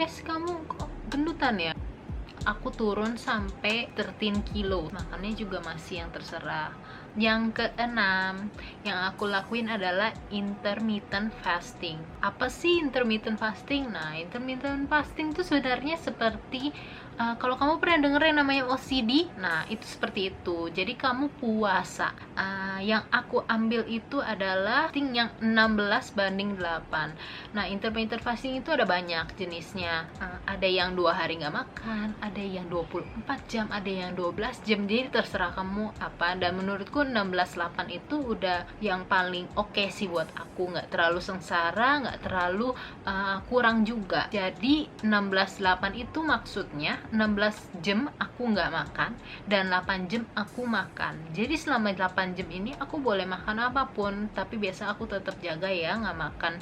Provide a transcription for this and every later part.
Mes, kamu kok gendutan ya? Aku turun sampai 13 kilo, makannya juga masih yang terserah. Yang keenam yang aku lakuin adalah intermittent fasting. Apa sih intermittent fasting? Nah, intermittent fasting itu sebenarnya seperti kalau kamu pernah denger yang namanya OCD, nah itu seperti itu. Jadi kamu puasa. Yang aku ambil itu adalah fasting yang 16:8. Nah, intermittent fasting itu ada banyak jenisnya. Ada yang 2 hari nggak makan, ada yang 24 jam, ada yang 12 jam. Jadi terserah kamu apa. Dan menurutku 16:8 itu udah yang paling oke sih buat aku. Nggak terlalu sengsara, nggak terlalu kurang juga. Jadi 16:8 itu maksudnya 16 jam aku nggak makan dan 8 jam aku makan. Jadi selama 8 jam ini aku boleh makan apapun, tapi biasa aku tetap jaga ya, nggak makan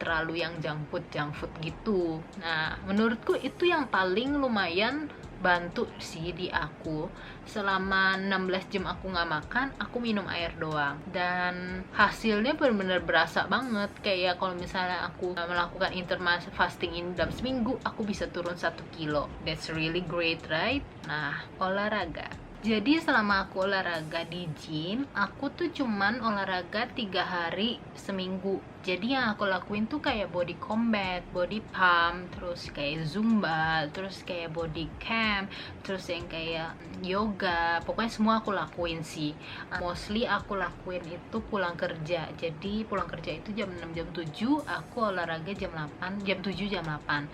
terlalu yang junk food gitu. Nah, menurutku itu yang paling lumayan bantu sih di aku. Selama 16 jam aku nggak makan, aku minum air doang, dan hasilnya benar-benar berasa banget. Kayak kalau misalnya aku melakukan intermittent fasting ini dalam seminggu, aku bisa turun 1 kilo. That's really great, right? Nah, olahraga. Jadi selama aku olahraga di gym, aku tuh cuman olahraga 3 hari seminggu. Jadi yang aku lakuin tuh kayak body combat, body pump, terus kayak zumba, terus kayak body camp, terus yang kayak yoga. Pokoknya semua aku lakuin sih. Mostly aku lakuin itu pulang kerja. Jadi pulang kerja itu jam 6, jam 7, aku olahraga jam 8, jam 7, jam 8.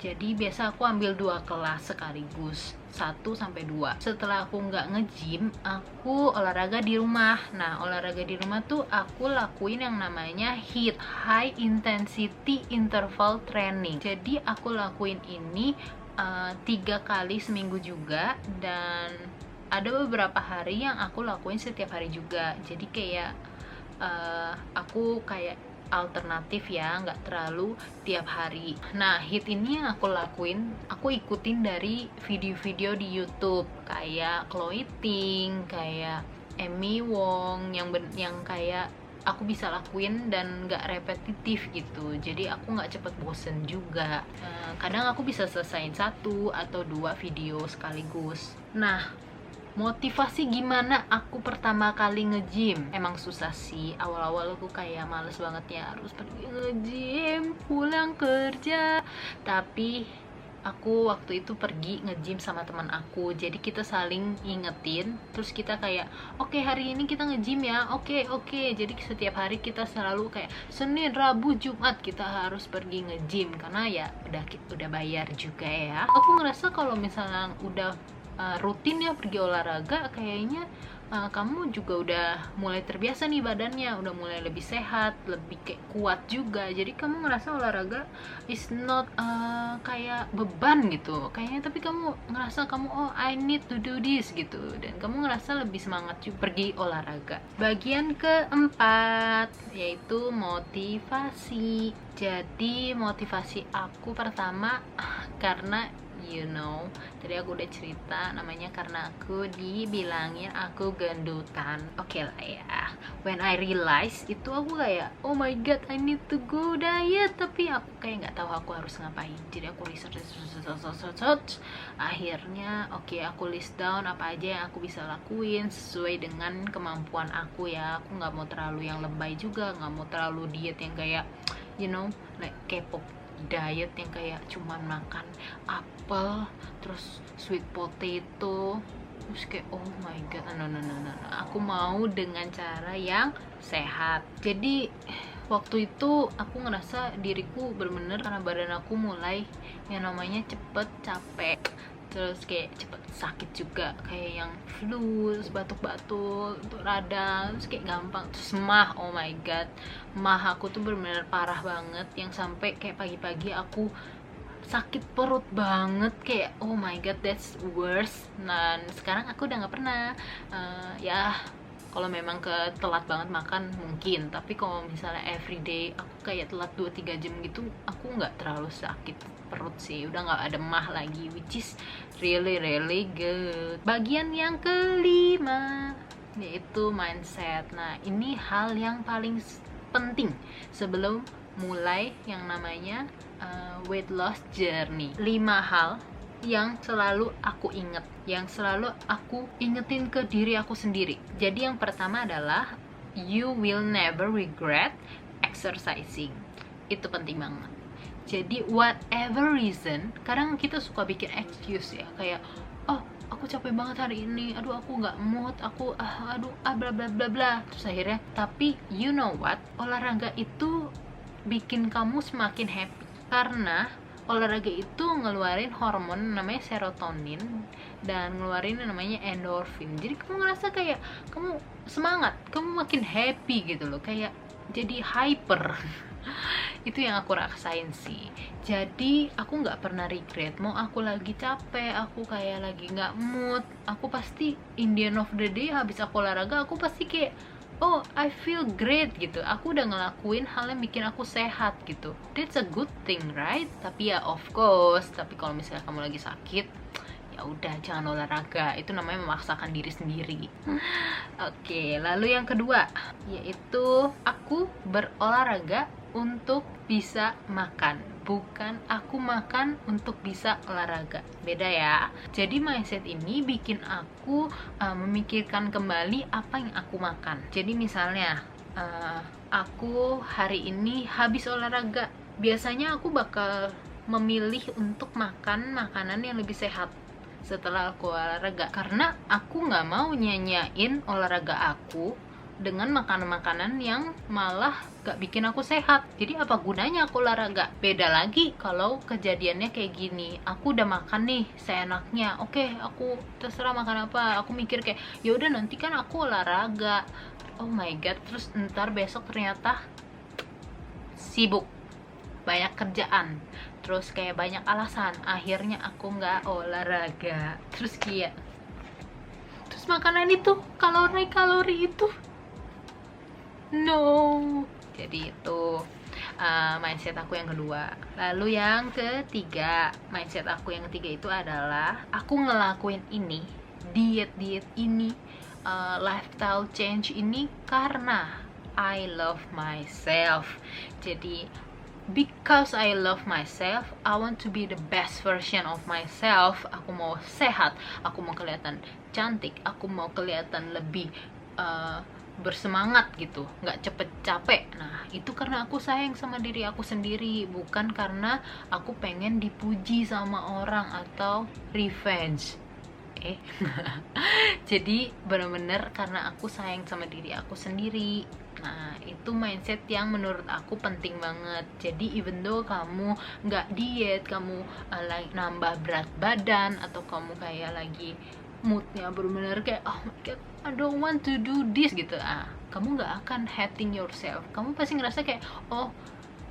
Jadi biasa aku ambil 2 kelas sekaligus, 1 sampai 2. Setelah aku nggak nge-gym, aku olahraga di rumah. Nah, olahraga di rumah tuh aku lakuin yang namanya HIIT, High Intensity Interval Training. Jadi aku lakuin ini 3 kali seminggu juga, dan ada beberapa hari yang aku lakuin setiap hari juga. Jadi kayak aku kayak alternatif ya, nggak terlalu tiap hari. Nah, HIIT ini yang aku lakuin, aku ikutin dari video-video di YouTube kayak Chloe Ting, kayak Amy Wong, yang kayak aku bisa lakuin dan nggak repetitif gitu. Jadi aku nggak cepet bosen juga. Kadang aku bisa selesain 1 atau 2 video sekaligus. Nah, motivasi gimana aku pertama kali nge-gym? Emang susah sih, awal-awal aku kayak males banget ya harus pergi nge-gym pulang kerja. Tapi aku waktu itu pergi nge-gym sama teman aku, jadi kita saling ingetin. Terus kita kayak, oke, hari ini kita nge-gym ya, oke. Jadi setiap hari kita selalu kayak Senin, Rabu, Jumat kita harus pergi nge-gym, karena ya udah bayar juga ya. Aku ngerasa kalau misalnya udah rutin ya pergi olahraga, kayaknya kamu juga udah mulai terbiasa nih badannya, udah mulai lebih sehat, lebih kayak kuat juga. Jadi kamu ngerasa olahraga is not kayak beban gitu kayaknya, tapi kamu ngerasa kamu, oh, I need to do this gitu, dan kamu ngerasa lebih semangat juga pergi olahraga. Bagian keempat yaitu motivasi. Jadi motivasi aku pertama karena tadi aku udah cerita, namanya karena aku dibilangin aku gendutan. Oke lah ya, when I realize itu aku kayak, oh my god, I need to go diet, tapi aku kayak nggak tahu aku harus ngapain. Jadi aku research. Akhirnya aku list down apa aja yang aku bisa lakuin sesuai dengan kemampuan aku ya. Aku nggak mau terlalu yang lebay juga, nggak mau terlalu diet yang kayak like K-pop diet yang kayak cuman makan apel terus sweet potato, terus kayak oh my god, no. Aku mau dengan cara yang sehat. Jadi waktu itu aku ngerasa diriku bener-bener, karena badan aku mulai yang namanya cepet capek, terus kayak cepet sakit juga, kayak yang flu, terus batuk-batuk, untuk radang, terus kayak gampang, terus mah, oh my god, mah aku tuh bener-bener parah banget, yang sampai kayak pagi-pagi aku sakit perut banget, kayak oh my god, that's worse. Dan sekarang aku udah nggak pernah ya kalau memang telat banget makan mungkin, tapi kalau misalnya everyday aku kayak telat 2-3 jam gitu, aku nggak terlalu sakit perut sih, udah nggak ada mah lagi, which is really good. Bagian yang kelima yaitu mindset. Nah, ini hal yang paling penting sebelum mulai yang namanya weight loss journey. 5 hal yang selalu aku inget, yang selalu aku ingetin ke diri aku sendiri. Jadi yang pertama adalah you will never regret exercising. Itu penting banget. Jadi whatever reason, kadang kita suka bikin excuse ya, kayak oh aku capek banget hari ini, aduh aku nggak mood, aku bla bla bla bla. Terus akhirnya, tapi you know what, olahraga itu bikin kamu semakin happy, karena olahraga itu ngeluarin hormon namanya serotonin dan ngeluarin namanya endorfin. Jadi kamu ngerasa kayak kamu semangat, kamu makin happy gitu loh, kayak jadi hyper. Itu yang aku rasain sih. Jadi aku nggak pernah regret. Mau aku lagi capek, aku kayak lagi nggak mood, aku pasti in the end of the day habis aku olahraga, aku pasti kayak oh I feel great gitu. Aku udah ngelakuin hal yang bikin aku sehat gitu. That's a good thing, right? Tapi ya of course, tapi kalau misalnya kamu lagi sakit, ya udah jangan olahraga. Itu namanya memaksakan diri sendiri. Oke, lalu yang kedua yaitu aku berolahraga untuk bisa makan, bukan aku makan untuk bisa olahraga. Beda ya. Jadi mindset ini bikin aku memikirkan kembali apa yang aku makan. Jadi misalnya aku hari ini habis olahraga, biasanya aku bakal memilih untuk makan makanan yang lebih sehat setelah aku olahraga, karena aku nggak mau nyanyain olahraga aku dengan makanan-makanan yang malah gak bikin aku sehat. Jadi apa gunanya aku olahraga? Beda lagi kalau kejadiannya kayak gini, aku udah makan nih seenaknya, oke aku terserah makan apa, aku mikir kayak ya udah nanti kan aku olahraga, oh my god, terus ntar besok ternyata sibuk, banyak kerjaan, terus kayak banyak alasan, akhirnya aku nggak olahraga. Terus makanan itu, kalori itu no. Jadi itu mindset aku yang kedua. Lalu yang ketiga, mindset aku yang ketiga itu adalah aku ngelakuin ini, diet ini, lifestyle change ini karena I love myself. Jadi because I love myself, I want to be the best version of myself. Aku mau sehat, aku mau kelihatan cantik, aku mau kelihatan lebih bersemangat gitu, nggak cepet capek. Nah itu karena aku sayang sama diri aku sendiri, bukan karena aku pengen dipuji sama orang atau revenge. Jadi bener-bener karena aku sayang sama diri aku sendiri. Nah itu mindset yang menurut aku penting banget. Jadi even though kamu nggak diet, kamu lagi nambah berat badan, atau kamu kayak lagi moodnya bener-bener kayak oh my god I don't want to do this gitu, kamu nggak akan hating yourself. Kamu pasti ngerasa kayak oh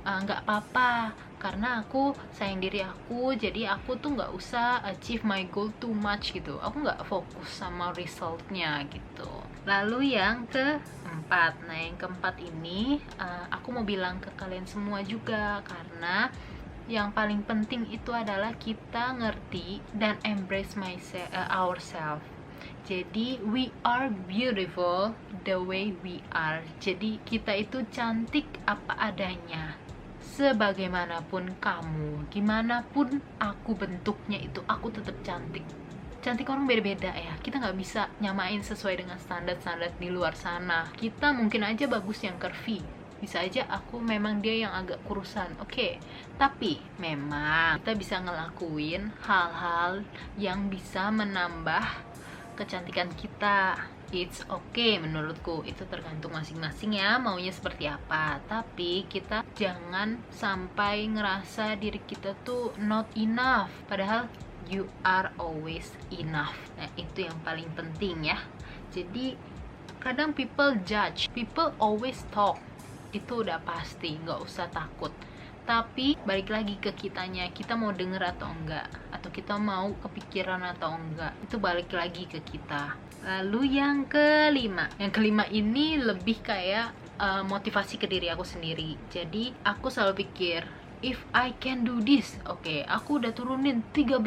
nggak apa-apa karena aku sayang diri aku, jadi aku tuh nggak usah achieve my goal too much gitu, aku nggak fokus sama resultnya gitu. Lalu yang keempat, nah yang keempat ini aku mau bilang ke kalian semua juga, karena yang paling penting itu adalah kita ngerti dan embrace ourselves. Jadi we are beautiful the way we are. Jadi kita itu cantik apa adanya, sebagaimanapun kamu, gimana pun aku bentuknya itu, aku tetap cantik. Cantik orang beda-beda ya, kita nggak bisa nyamain sesuai dengan standar-standar di luar sana. Kita mungkin aja bagus yang curvy, bisa aja aku memang dia yang agak kurusan, oke. Tapi memang kita bisa ngelakuin hal-hal yang bisa menambah kecantikan kita. It's okay menurutku, itu tergantung masing-masing ya maunya seperti apa. Tapi kita jangan sampai ngerasa diri kita tuh not enough, padahal you are always enough. Nah itu yang paling penting ya. Jadi kadang people judge, people always talk, itu udah pasti, nggak usah takut. Tapi balik lagi ke kitanya, kita mau denger atau enggak, atau kita mau kepikiran atau enggak, itu balik lagi ke kita. Lalu yang kelima ini lebih kayak motivasi ke diri aku sendiri. Jadi aku selalu pikir if I can do this, oke, aku udah turunin 13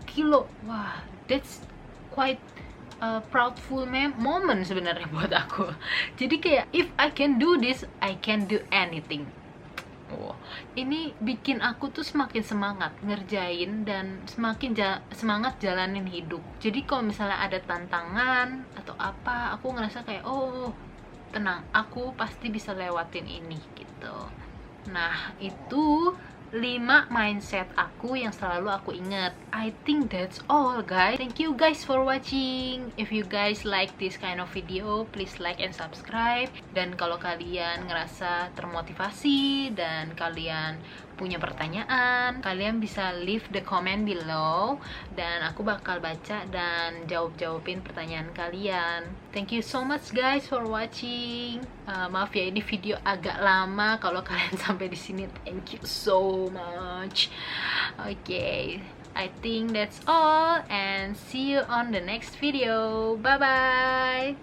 kilo, wah that's quite proudful moment sebenarnya buat aku. Jadi kayak if I can do this, I can do anything. Oh, ini bikin aku tuh semakin semangat ngerjain dan semakin semangat jalanin hidup. Jadi kalau misalnya ada tantangan atau apa, aku ngerasa kayak oh tenang, aku pasti bisa lewatin ini gitu. Nah, itu 5 mindset aku yang selalu aku ingat. I think that's all, guys. Thank you guys for watching. If you guys like this kind of video, please like and subscribe. Dan kalau kalian ngerasa termotivasi dan kalian punya pertanyaan, kalian bisa leave the comment below dan aku bakal baca dan jawabin pertanyaan kalian. Thank you so much guys for watching. Maaf ya ini video agak lama kalau kalian sampai di sini. Thank you so much. Okay, I think that's all and see you on the next video. Bye bye.